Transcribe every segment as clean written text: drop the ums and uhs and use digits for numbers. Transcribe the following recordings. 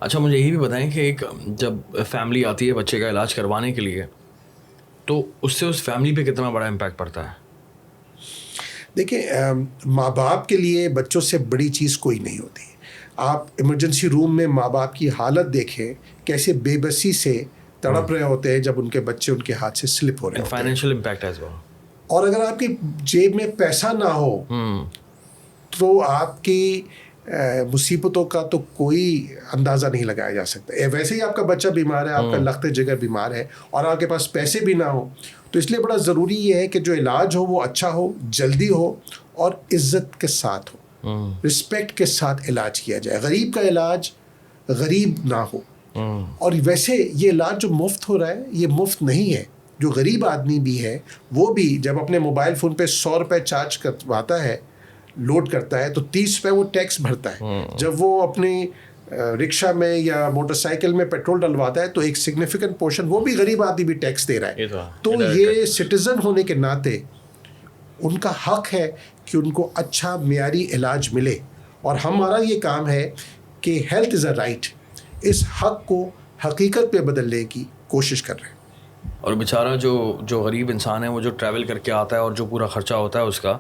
اچھا مجھے یہ بھی بتائیں کہ ایک جب فیملی آتی ہے بچے کا علاج کروانے کے لیے تو اس سے اس فیملی پہ کتنا بڑا امپیکٹ پڑتا ہے؟ دیکھیں ماں باپ کے لیے بچوں سے بڑی چیز کوئی نہیں ہوتی. آپ ایمرجنسی روم میں ماں باپ کی حالت دیکھیں کیسے بے بسی سے تڑپ رہے ہوتے ہیں جب ان کے بچے ان کے ہاتھ سے سلپ ہو رہے ہوتے ہیں. Financial impact as well. اور اگر آپ کی جیب میں پیسہ نہ ہو تو آپ کی مصیبتوں کا تو کوئی اندازہ نہیں لگایا جا سکتا. ویسے ہی آپ کا بچہ بیمار ہے, آپ کا لخت جگر بیمار ہے اور آپ کے پاس پیسے بھی نہ ہو, تو اس لیے بڑا ضروری یہ ہے کہ جو علاج ہو وہ اچھا ہو, جلدی ہو اور عزت کے ساتھ ہو, رسپیکٹ کے ساتھ علاج کیا جائے. غریب کا علاج غریب نہ ہو. اور ویسے یہ علاج جو مفت ہو رہا ہے یہ مفت نہیں ہے. جو غریب آدمی بھی ہے وہ بھی جب اپنے موبائل فون پہ 100 روپے چارج کرواتا ہے, لوڈ کرتا ہے, تو 30 روپے وہ ٹیکس بھرتا ہے. جب وہ اپنی رکشہ میں یا موٹر سائیکل میں پیٹرول ڈلواتا ہے تو ایک سگنیفیکنٹ پورشن وہ بھی غریب آدمی بھی ٹیکس دے رہا ہے. تو یہ سٹیزن ہونے کے ناطے ان کا حق ہے کہ ان کو اچھا معیاری علاج ملے, اور ہمارا یہ کام ہے کہ ہیلتھ از اے رائٹ, اس حق کو حقیقت پہ بدلنے کی کوشش کر رہے ہیں. اور بیچارہ جو غریب انسان ہے وہ جو ٹریول کر کے آتا ہے اور جو پورا خرچہ ہوتا ہے اس کا,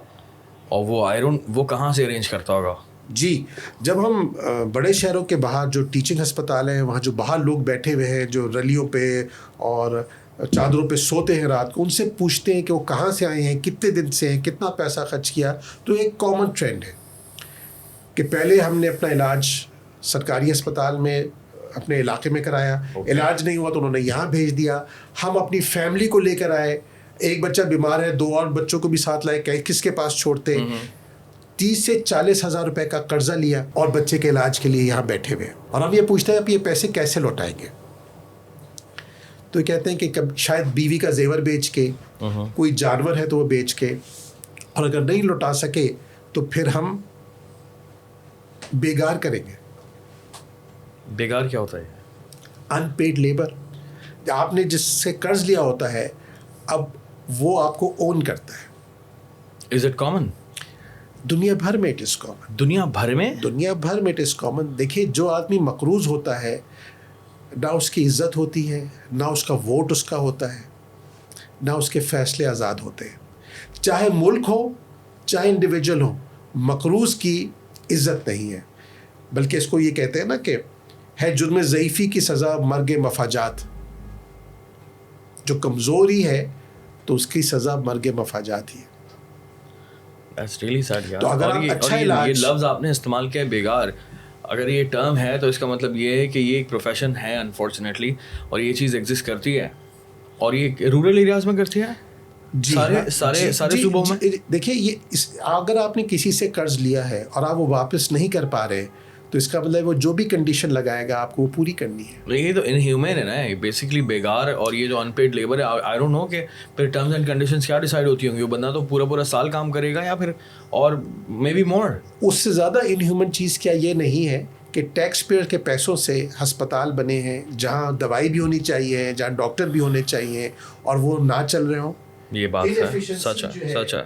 اور وہ کہاں سے ارینج کرتا ہوگا؟ جی, جب ہم بڑے شہروں کے باہر جو ٹیچنگ ہسپتال ہیں وہاں جو باہر لوگ بیٹھے ہوئے ہیں جو رلیوں پہ اور چادروں پہ سوتے ہیں رات کو, ان سے پوچھتے ہیں کہ وہ کہاں سے آئے ہیں, کتنے دن سے ہیں, کتنا پیسہ خرچ کیا, تو ایک کامن ٹرینڈ ہے کہ پہلے ہم نے اپنا علاج سرکاری ہسپتال میں اپنے علاقے میں کرایا, علاج نہیں ہوا تو انہوں نے یہاں بھیج دیا. ہم اپنی فیملی کو لے کر آئے, ایک بچہ بیمار ہے 2 اور بچوں کو بھی ساتھ لائے, کس کے پاس چھوڑتے, 30 سے 40 ہزار روپے کا قرضہ لیا اور بچے کے علاج کے لیے یہاں بیٹھے ہوئے, اور ہم یہ پوچھتے ہیں آپ یہ پیسے کیسے لوٹائیں گے. تو یہ کہتے ہیں کہ شاید بیوی کا زیور بیچ کے, کوئی جانور ہے تو وہ بیچ کے, اور اگر نہیں لوٹا سکے تو پھر ہم بیگار کریں گے. بیگار کیا ہوتا ہے؟ ان پیڈ لیبر. آپ نے جس سے قرض لیا ہوتا ہے اب وہ آپ کو اون کرتا ہے. Is it common? دنیا بھر میں اٹ از کامن. دنیا بھر میں اٹ از کامن. دیکھیے جو آدمی مقروض ہوتا ہے نہ اس کی عزت ہوتی ہے, نہ اس کا ووٹ اس کا ہوتا ہے, نہ اس کے فیصلے آزاد ہوتے ہیں. چاہے ملک ہو چاہے انڈیویجول ہو, مقروض کی عزت نہیں ہے. بلکہ اس کو یہ کہتے ہیں نا کہ ہے جرم ضعیفی کی سزا مرگ مفاجات. جو کمزوری ہے تو اس کی سزا مرگ مفاجات ہی ہے. That's really sad یار. تو اگر آپ اچھا علاج, یہ لفظ آپ نے استعمال کیا ہے بیگار, اگر یہ ٹرم ہے تو اس کا مطلب یہ ہے کہ یہ ایک پروفیشن ہے انفارچونیٹلی, اور یہ چیز ایگزسٹ کرتی ہے, اور یہ رورل ایریاز میں کرتی ہے سارے صوبوں میں. دیکھیے یہ اگر آپ نے کسی سے قرض لیا ہے اور آپ وہ واپس نہیں کر پا رہے تو اس کا مطلب وہ جو بھی کنڈیشن لگائے گا آپ کو وہ پوری کرنی ہے. یہ تو انہیومن ہے نا بیسکلی بیگار, اور یہ جو ان پیڈ لیبر ہے آئی ڈونٹ نو کہ پھر ٹرمز اینڈ کنڈیشنز کیا ڈیسائیڈ ہوتی ہوں گی. وہ بندہ تو پورا سال کام کرے گا یا پھر اور مے بی مور. اس سے زیادہ انہیومن چیز کیا یہ نہیں ہے کہ ٹیکس پیئر کے پیسوں سے ہسپتال بنے ہیں جہاں دوائی بھی ہونی چاہیے, جہاں ڈاکٹر بھی ہونے چاہیے, اور وہ نہ چل رہے ہوں. یہ بات ہے, سچ ہے.